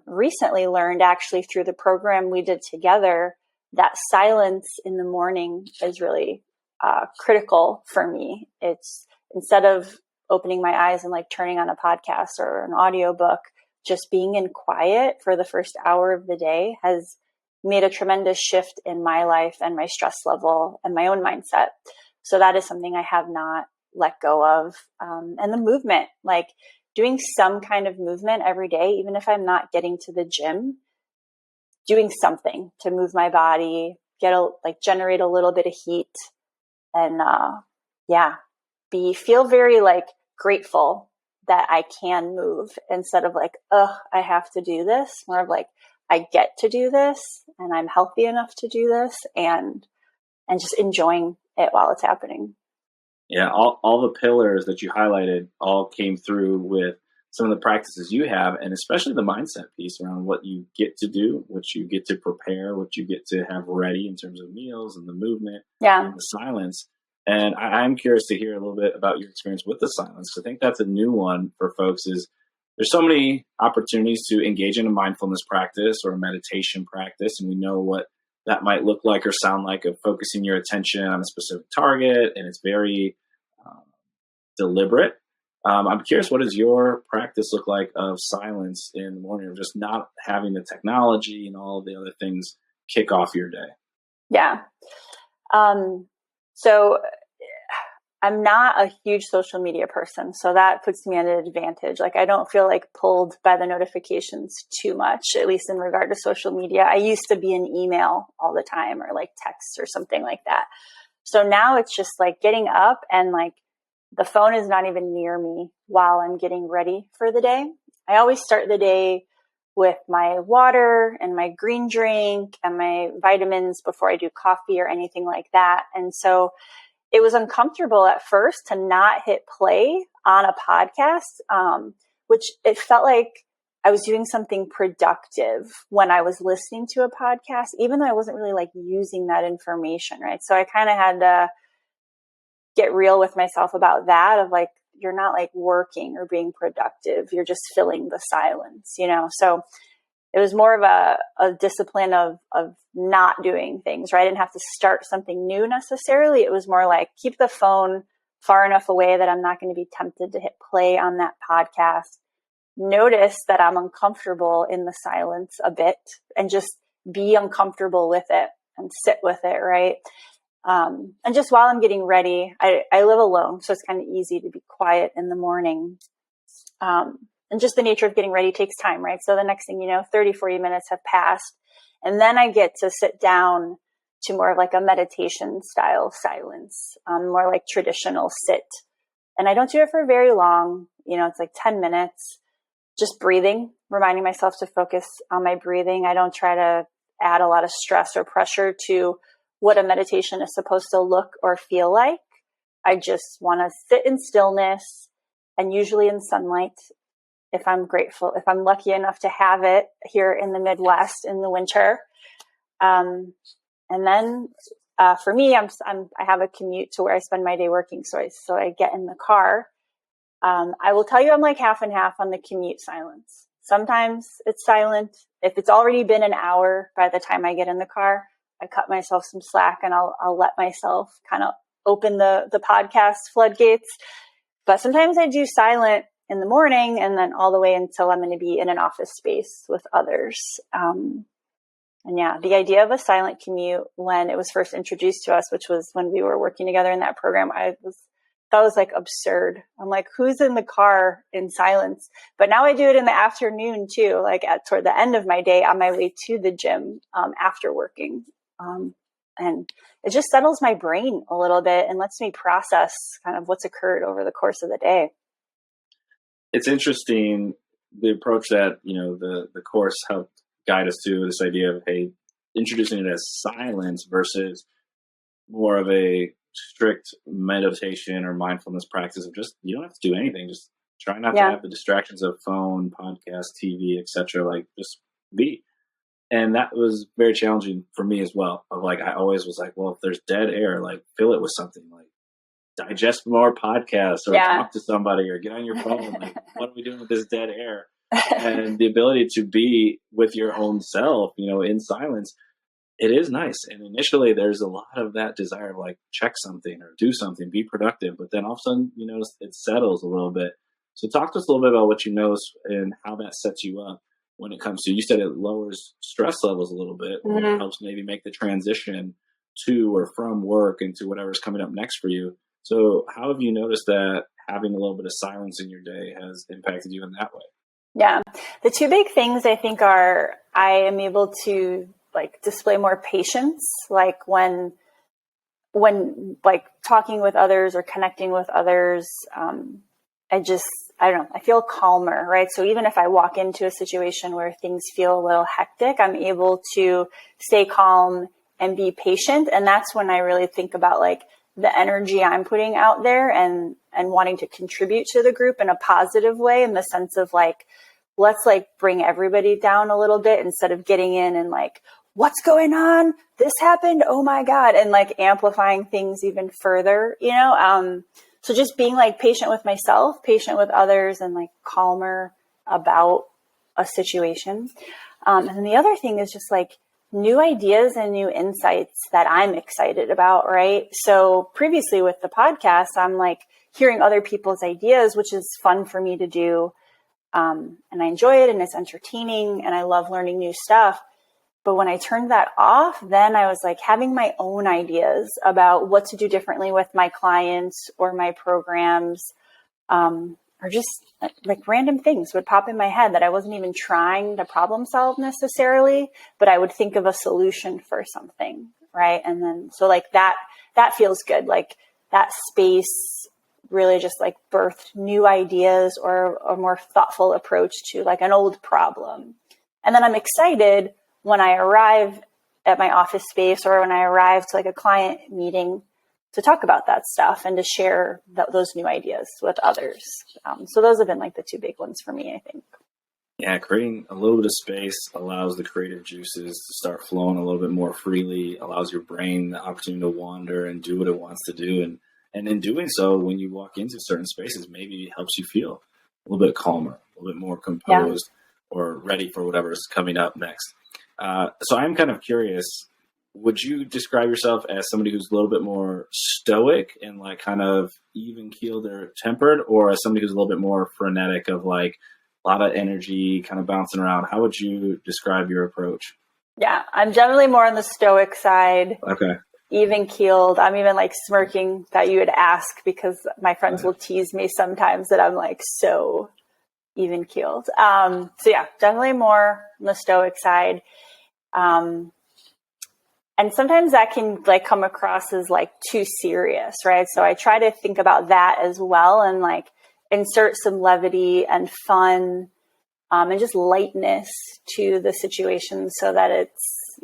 Recently learned actually through the program we did together that silence in the morning is really critical for me. It's instead of opening my eyes and like turning on a podcast or an audiobook, just being in quiet for the first hour of the day has made a tremendous shift in my life and my stress level and my own mindset. So that is something I have not let go of. And the movement, like doing some kind of movement every day, even if I'm not getting to the gym, doing something to move my body, generate a little bit of heat, and feel very like grateful that I can move instead of like, I have to do this. More of like, I get to do this and I'm healthy enough to do this, and just enjoying it while it's happening. Yeah, all the pillars that you highlighted all came through with some of the practices you have, and especially the mindset piece around what you get to do, what you get to prepare, what you get to have ready in terms of meals and the movement and the silence. And I'm curious to hear a little bit about your experience with the silence. I think that's a new one for folks. Is there's so many opportunities to engage in a mindfulness practice or a meditation practice, and we know what that might look like or sound like, of focusing your attention on a specific target, and it's very deliberate. I'm curious, what does your practice look like of silence in the morning, or just not having the technology and all of the other things kick off your day? Yeah. So I'm not a huge social media person, so that puts me at an advantage. Like, I don't feel like pulled by the notifications too much, at least in regard to social media. I used to be in email all the time, or like text or something like that. So now it's just like getting up and like the phone is not even near me while I'm getting ready for the day. I always start the day with my water and my green drink and my vitamins before I do coffee or anything like that. And so it was uncomfortable at first to not hit play on a podcast, which it felt like I was doing something productive when I was listening to a podcast, even though I wasn't really like using that information, right? So I kind of had to get real with myself about that, of like, you're not like working or being productive. You're just filling the silence, So it was more of a discipline of not doing things, right? I didn't have to start something new necessarily. It was more like, keep the phone far enough away that I'm not going to be tempted to hit play on that podcast. Notice that I'm uncomfortable in the silence a bit, and just be uncomfortable with it and sit with it, right? And just while I'm getting ready, I live alone, so it's kind of easy to be quiet in the morning. And just the nature of getting ready takes time, right? So the next thing you know, 30, 40 minutes have passed. And then I get to sit down to more of like a meditation style silence, more like traditional sit And I don't do it for very long. It's like 10 minutes, just breathing, reminding myself to focus on my breathing. I don't try to add a lot of stress or pressure to what a meditation is supposed to look or feel like. I just want to sit in stillness and usually in sunlight if I'm lucky enough to have it here in the Midwest in the winter. And then for me, I have a commute to where I spend my day working. So I get in the car. I will tell you, I'm like half and half on the commute silence. Sometimes it's silent. If it's already been an hour by the time I get in the car, I cut myself some slack and I'll let myself kind of open the podcast floodgates. But sometimes I do silent in the morning and then all the way until I'm going to be in an office space with others. And yeah, the idea of a silent commute when it was first introduced to us, which was when we were working together in that program, that was like absurd. I'm like, who's in the car in silence? But now I do it in the afternoon too, like toward the end of my day on my way to the gym after working. And it just settles my brain a little bit and lets me process kind of what's occurred over the course of the day. It's interesting, the approach that, the course helped guide us to, this idea of, hey, introducing it as silence versus more of a strict meditation or mindfulness practice of just, you don't have to do anything. Just try not to have the distractions of phone, podcast, TV, etc. Like just be. And that was very challenging for me as well. Of like, I always was like, well, if there's dead air, like fill it with something, like digest more podcasts or talk to somebody or get on your phone. Like, what are we doing with this dead air? And the ability to be with your own self, in silence, it is nice. And initially there's a lot of that desire of like check something or do something, be productive. But then all of a sudden, you notice it settles a little bit. So talk to us a little bit about what you notice and how that sets you up when it comes to, you said it lowers stress levels a little bit, or it helps maybe make the transition to or from work into whatever's coming up next for you. So how have you noticed that having a little bit of silence in your day has impacted you in that way? Yeah. The two big things I think are, I am able to like display more patience, like when like talking with others or connecting with others, I don't know, I feel calmer, right? So even if I walk into a situation where things feel a little hectic, I'm able to stay calm and be patient. And that's when I really think about like the energy I'm putting out there and wanting to contribute to the group in a positive way, in the sense of like, let's like bring everybody down a little bit instead of getting in and like, what's going on? This happened. Oh my God. And like amplifying things even further, so just being like patient with myself, patient with others, and like calmer about a situation. And then the other thing is just like new ideas and new insights that I'm excited about, right? So previously with the podcast, I'm like hearing other people's ideas, which is fun for me to do. And I enjoy it and it's entertaining and I love learning new stuff. But when I turned that off, then I was like having my own ideas about what to do differently with my clients or my programs, or just like random things would pop in my head that I wasn't even trying to problem solve necessarily, but I would think of a solution for something, right? And then, so like that feels good. Like that space really just like birthed new ideas or a more thoughtful approach to like an old problem. And then I'm excited when I arrive at my office space or when I arrive to like a client meeting to talk about that stuff and to share those new ideas with others. So those have been like the two big ones for me, I think. Yeah, creating a little bit of space allows the creative juices to start flowing a little bit more freely, allows your brain the opportunity to wander and do what it wants to do. And in doing so, when you walk into certain spaces, maybe it helps you feel a little bit calmer, a little bit more composed or ready for whatever is coming up next. So I'm kind of curious, would you describe yourself as somebody who's a little bit more stoic and like kind of even keeled or tempered, or as somebody who's a little bit more frenetic of like a lot of energy kind of bouncing around? How would you describe your approach? Yeah, I'm generally more on the stoic side. Okay. Even keeled. I'm even like smirking that you would ask, because my friends will tease me sometimes that I'm like so even keeled. So yeah, definitely more on the stoic side. And sometimes that can like come across as like too serious, right? So I try to think about that as well and like insert some levity and fun, and just lightness to the situation so that it's,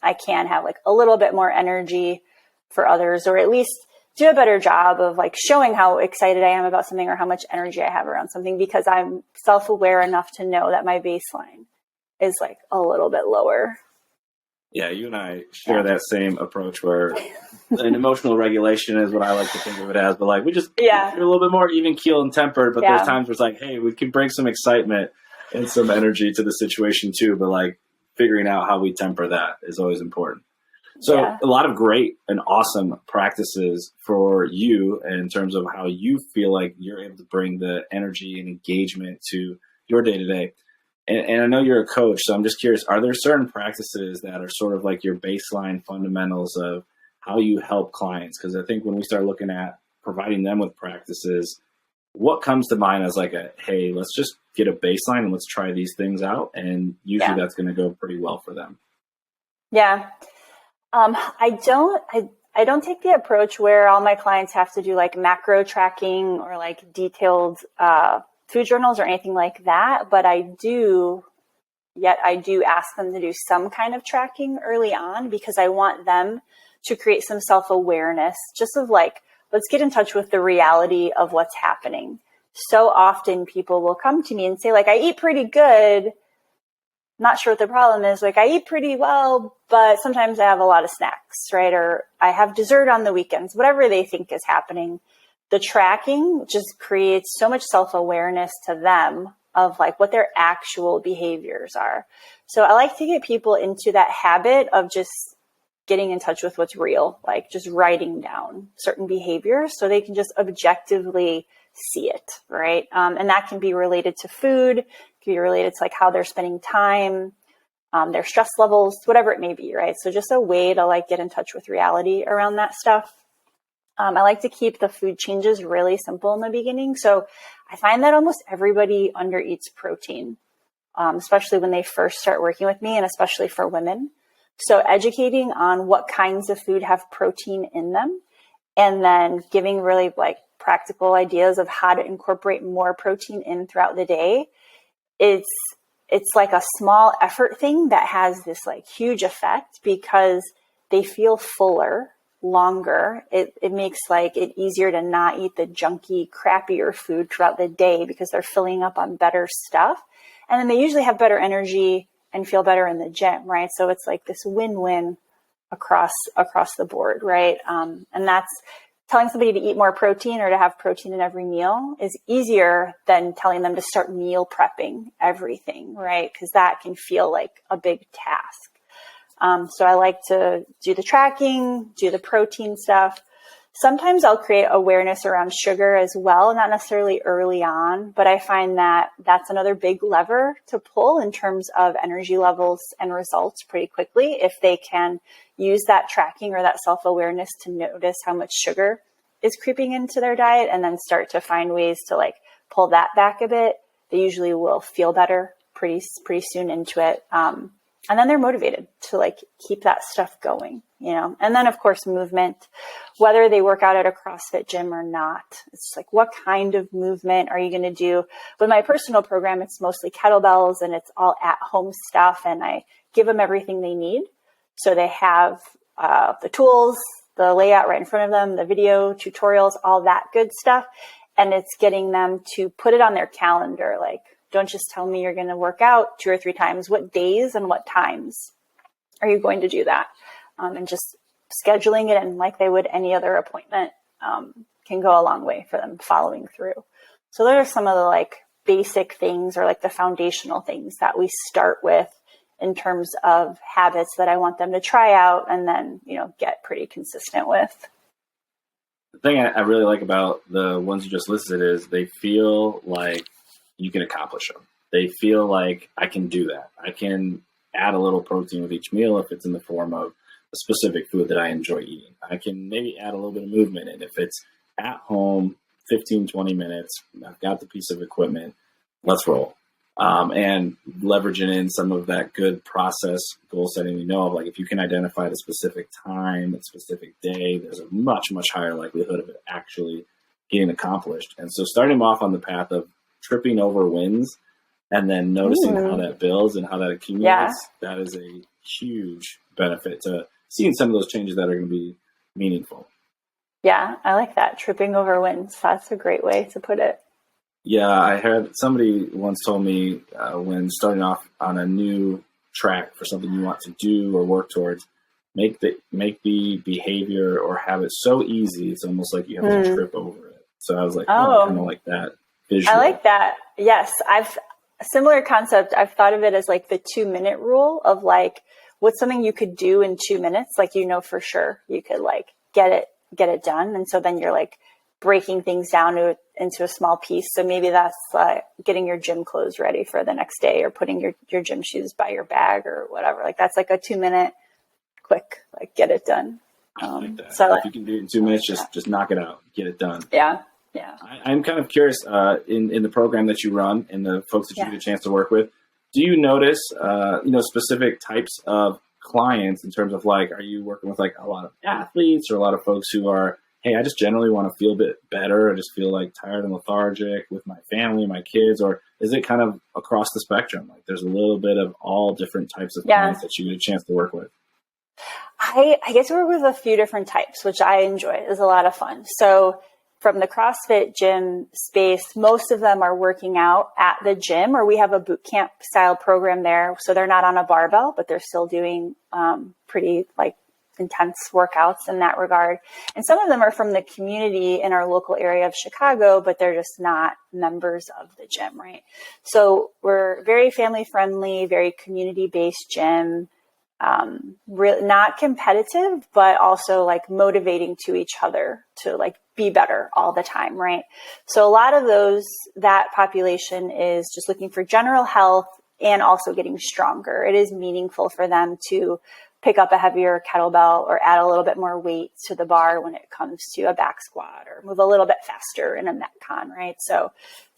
I can have like a little bit more energy for others, or at least do a better job of like showing how excited I am about something or how much energy I have around something, because I'm self-aware enough to know that my baseline is like a little bit lower. Yeah, you and I share that same approach where an emotional regulation is what I like to think of it as, but like we just you're a little bit more even keel and tempered, but there's times where it's like, hey, we can bring some excitement and some energy to the situation too, but like figuring out how we temper that is always important. So a lot of great and awesome practices for you in terms of how you feel like you're able to bring the energy and engagement to your day-to-day. And I know you're a coach, so I'm just curious, are there certain practices that are sort of like your baseline fundamentals of how you help clients? Because I think when we start looking at providing them with practices, what comes to mind as like hey, let's just get a baseline and let's try these things out. And usually that's going to go pretty well for them. Yeah. I don't take the approach where all my clients have to do like macro tracking or like detailed, food journals or anything like that. But I do ask them to do some kind of tracking early on, because I want them to create some self-awareness, just of like, let's get in touch with the reality of what's happening. So often people will come to me and say like, I eat pretty good. Not sure what the problem is. Like I eat pretty well, but sometimes I have a lot of snacks, right? Or I have dessert on the weekends, whatever they think is happening. The tracking just creates so much self-awareness to them of like what their actual behaviors are. So I like to get people into that habit of just getting in touch with what's real, like just writing down certain behaviors so they can just objectively see it, right? And that can be related to food, can be related to like how they're spending time, their stress levels, whatever it may be, right? So just a way to like get in touch with reality around that stuff. I like to keep the food changes really simple in the beginning. So I find that almost everybody undereats protein, especially when they first start working with me, and especially for women. So educating on what kinds of food have protein in them, and then giving really like practical ideas of how to incorporate more protein in throughout the day. It's like a small effort thing that has this like huge effect, because they feel fuller longer. It makes like it easier to not eat the junky, crappier food throughout the day, because they're filling up on better stuff. And then they usually have better energy and feel better in the gym, right? So it's like this win-win across the board, right? And that's telling somebody to eat more protein or to have protein in every meal is easier than telling them to start meal prepping everything, right? Because that can feel like a big task. So I like to do the tracking, do the protein stuff. Sometimes I'll create awareness around sugar as well, not necessarily early on, but I find that that's another big lever to pull in terms of energy levels and results pretty quickly, if they can use that tracking or that self-awareness to notice how much sugar is creeping into their diet, and then start to find ways to like pull that back a bit. They usually will feel better pretty soon into it. And then they're motivated to like keep that stuff going, and then of course movement, whether they work out at a CrossFit gym or not. It's like, what kind of movement are you going to do? With my personal program, it's mostly kettlebells and it's all at home stuff. And I give them everything they need. So they have the tools, the layout right in front of them, the video tutorials, all that good stuff. And it's getting them to put it on their calendar. Like, don't just tell me you're going to work out 2 or 3 times. What days and what times are you going to do that? And just scheduling it in like they would any other appointment can go a long way for them following through. So those are some of the like basic things, or like the foundational things that we start with in terms of habits that I want them to try out and then, get pretty consistent with. The thing I really like about the ones you just listed is they feel like you can accomplish them. They feel like I can do that. I can add a little protein with each meal if it's in the form of a specific food that I enjoy eating. I can maybe add a little bit of movement in. If it's at home, 15, 20 minutes, I've got the piece of equipment, let's roll. and leveraging in some of that good process goal setting. Of like, if you can identify the specific time, the specific day, there's a much, much higher likelihood of it actually getting accomplished. And so starting them off on the path of tripping over wins and then noticing how that builds and how that accumulates, that is a huge benefit to seeing some of those changes that are going to be meaningful. Yeah, I like that. Tripping over wins. That's a great way to put it. Yeah, I heard somebody once told me when starting off on a new track for something you want to do or work towards, make the behavior or habit so easy, it's almost like you have to trip over it. So I was like, I kind of like that visual. I like that. Yes, I've a similar concept. I've thought of it as like the 2-minute rule of like, what's something you could do in 2 minutes? Like, for sure you could like get it done. And so then you're like breaking things down into a small piece. So maybe that's getting your gym clothes ready for the next day, or putting your gym shoes by your bag or whatever. Like that's like a 2-minute quick, like get it done. I like that. So if you can do it in 2 minutes, just knock it out, get it done. Yeah. Yeah. I'm kind of curious in the program that you run and the folks that you get a chance to work with, do you notice, specific types of clients in terms of like, are you working with like a lot of athletes or a lot of folks who are, hey, I just generally want to feel a bit better. I just feel like tired and lethargic with my family, my kids, or is it kind of across the spectrum? Like there's a little bit of all different types of clients that you get a chance to work with. I get to work with a few different types, which I enjoy. It's a lot of fun. So from the CrossFit gym space, most of them are working out at the gym, or we have a boot camp style program there. So they're not on a barbell, but they're still doing pretty like intense workouts in that regard. And some of them are from the community in our local area of Chicago, but they're just not members of the gym, right? So we're very family friendly, very community based gym. Not competitive, but also like motivating to each other to like be better all the time, right? So a lot of that population is just looking for general health and also getting stronger. It is meaningful for them to pick up a heavier kettlebell or add a little bit more weight to the bar when it comes to a back squat, or move a little bit faster in a Metcon, right? So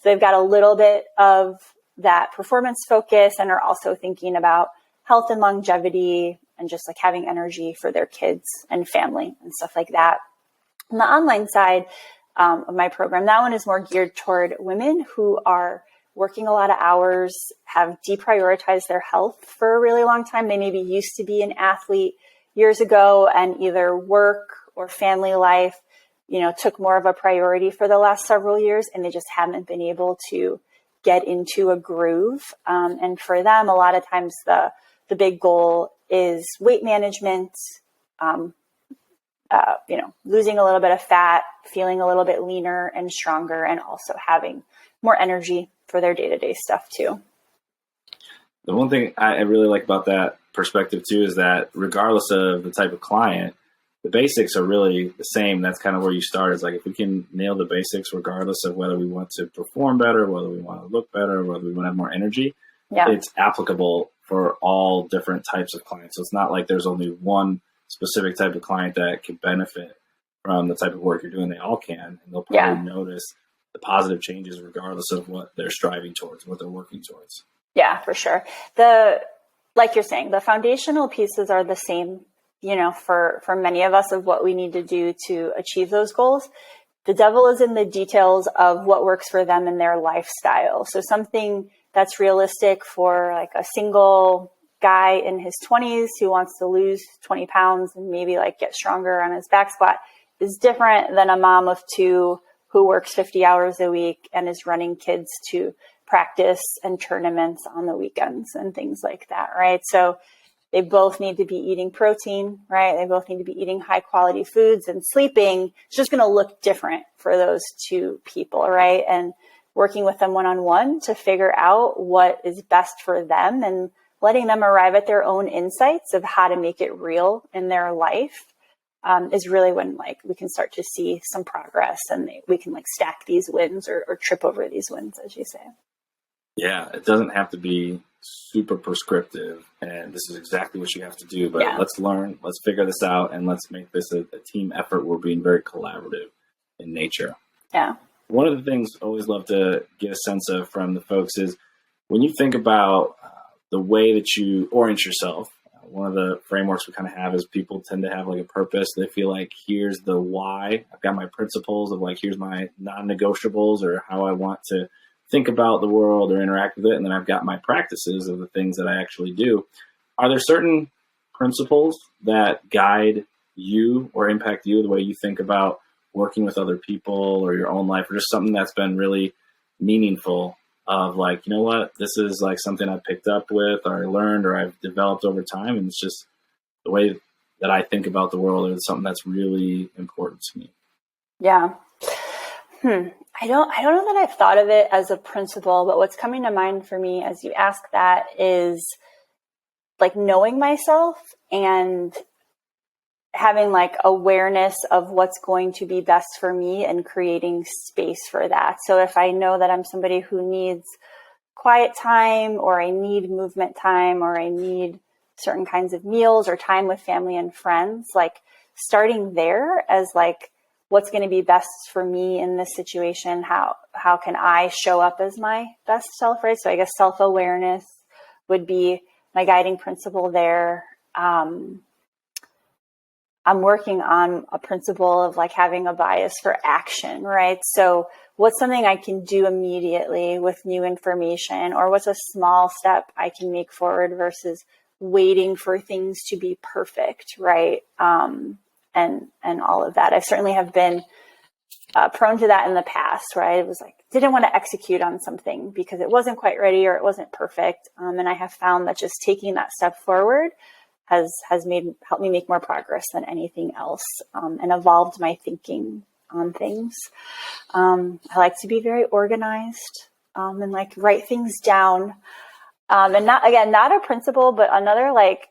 they've got a little bit of that performance focus and are also thinking about health and longevity and just like having energy for their kids and family and stuff like that. On the online side of my program, that one is more geared toward women who are working a lot of hours, have deprioritized their health for a really long time. They maybe used to be an athlete years ago, and either work or family life, took more of a priority for the last several years, and they just haven't been able to get into a groove. And for them, a lot of times the big goal is weight management, losing a little bit of fat, feeling a little bit leaner and stronger, and also having more energy for their day-to-day stuff too. The one thing I really like about that perspective too is that regardless of the type of client, the basics are really the same. That's kind of where you start. It's like, if we can nail the basics, regardless of whether we want to perform better, whether we want to look better, whether we want to have more energy, it's applicable for all different types of clients. So it's not like there's only one specific type of client that can benefit from the type of work you're doing. They all can, and they'll probably notice the positive changes regardless of what they're striving towards, what they're working towards. Yeah, for sure. Like you're saying, the foundational pieces are the same, for many of us, of what we need to do to achieve those goals. The devil is in the details of what works for them in their lifestyle. So something that's realistic for like a single guy in his 20s who wants to lose 20 pounds and maybe like get stronger on his back squat is different than a mom of two who works 50 hours a week and is running kids to practice and tournaments on the weekends and things like that, right? So they both need to be eating protein, right? They both need to be eating high quality foods, and sleeping is just going to look different for those two people, right? And working with them one-on-one to figure out what is best for them and letting them arrive at their own insights of how to make it real in their life is really when like we can start to see some progress, and we can like stack these wins or trip over these wins, as you say. Yeah, it doesn't have to be super prescriptive, and this is exactly what you have to do, but let's learn, let's figure this out, and let's make this a team effort. We're being very collaborative in nature. Yeah. One of the things I always love to get a sense of from the folks is, when you think about the way that you orient yourself, one of the frameworks we kind of have is people tend to have like a purpose. They feel like here's the why. I've got my principles of like, here's my non-negotiables or how I want to think about the world or interact with it. And then I've got my practices of the things that I actually do. Are there certain principles that guide you or impact you the way you think about working with other people or your own life, or just something that's been really meaningful of like, you know what, this is like something I picked up with or I learned or I've developed over time, and it's just the way that I think about the world, or it's something that's really important to me? Yeah. I don't know that I've thought of it as a principle, but what's coming to mind for me as you ask that is like knowing myself and having like awareness of what's going to be best for me and creating space for that. So if I know that I'm somebody who needs quiet time, or I need movement time, or I need certain kinds of meals or time with family and friends, like starting there as like, what's going to be best for me in this situation? How can I show up as my best self, right? So I guess self-awareness would be my guiding principle there. I'm working on a principle of like having a bias for action, right? So what's something I can do immediately with new information, or what's a small step I can make forward versus waiting for things to be perfect, right? And all of that. I certainly have been prone to that in the past, right? It was like, didn't want to execute on something because it wasn't quite ready or it wasn't perfect. And I have found that just taking that step forward has helped me make more progress than anything else, and evolved my thinking on things. I like to be very organized, and like write things down. And not a principle, but another like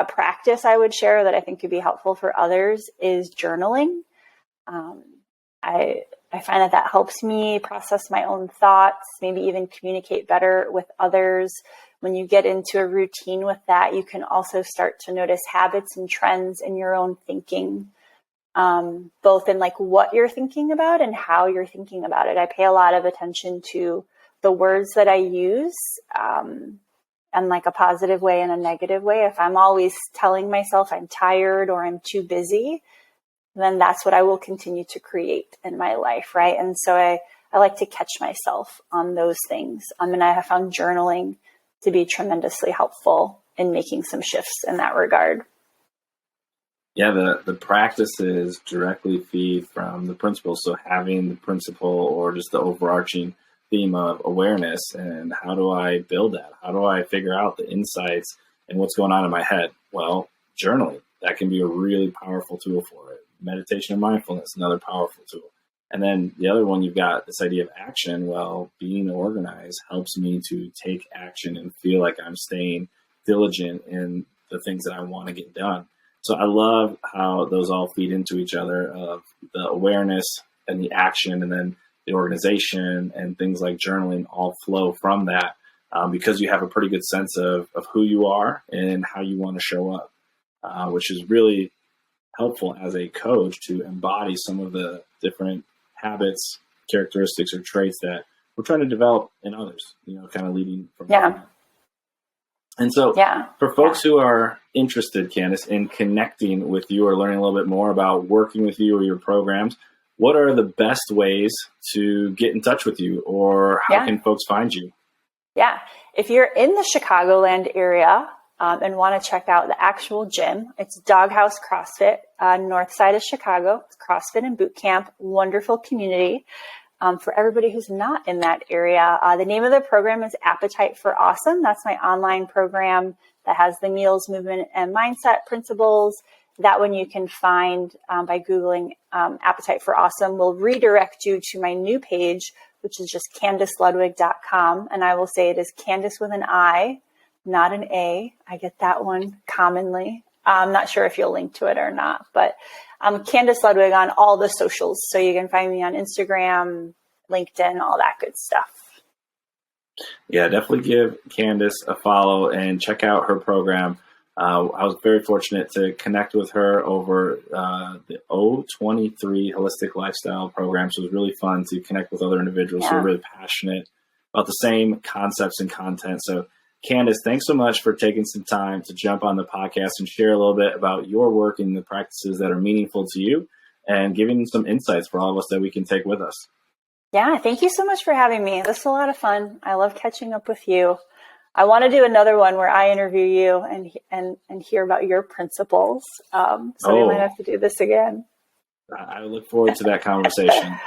practice I would share that I think could be helpful for others is journaling. I find that helps me process my own thoughts, maybe even communicate better with others. When you get into a routine with that, you can also start to notice habits and trends in your own thinking, both in like what you're thinking about and how you're thinking about it. I pay a lot of attention to the words that I use, and like a positive way and a negative way. If I'm always telling myself I'm tired or I'm too busy, then that's what I will continue to create in my life, right? And so I like to catch myself on those things. And I have found journaling to be tremendously helpful in making some shifts in that regard. Yeah, the practices directly feed from the principles. So having the principle or just the overarching theme of awareness, and how do I build that? How do I figure out the insights and what's going on in my head? Well, journaling, that can be a really powerful tool for it. Meditation and mindfulness, another powerful tool. And then the other one, you've got this idea of action. Well, being organized helps me to take action and feel like I'm staying diligent in the things that I want to get done. So I love how those all feed into each other, of the awareness and the action, and then the organization and things like journaling all flow from that, because you have a pretty good sense of who you are and how you want to show up, which is really helpful as a coach to embody some of the different habits, characteristics, or traits that we're trying to develop in others, kind of leading from that. And so for folks who are interested, Candice, in connecting with you or learning a little bit more about working with you or your programs, what are the best ways to get in touch with you, or how can folks find you? Yeah. If you're in the Chicagoland area, and want to check out the actual gym, it's Doghouse CrossFit, north side of Chicago. It's CrossFit and boot camp, wonderful community. For everybody who's not in that area, the name of the program is Appetite for Awesome. That's my online program that has the meals, movement, and mindset principles. That one you can find by Googling Appetite for Awesome. Will redirect you to my new page, which is just CandiceLudwig.com. And I will say it is Candice with an I, not an A. I get that one commonly. I'm not sure if you'll link to it or not, but Candice Ludwig on all the socials. So you can find me on Instagram, LinkedIn, all that good stuff. Yeah, definitely give Candice a follow and check out her program. I was very fortunate to connect with her over the O23 Holistic Lifestyle program. So it was really fun to connect with other individuals who are really passionate about the same concepts and content. So Candice, thanks so much for taking some time to jump on the podcast and share a little bit about your work and the practices that are meaningful to you and giving some insights for all of us that we can take with us. Yeah, thank you so much for having me. This is a lot of fun. I love catching up with you. I want to do another one where I interview you and hear about your principles. So we might have to do this again. I look forward to that conversation.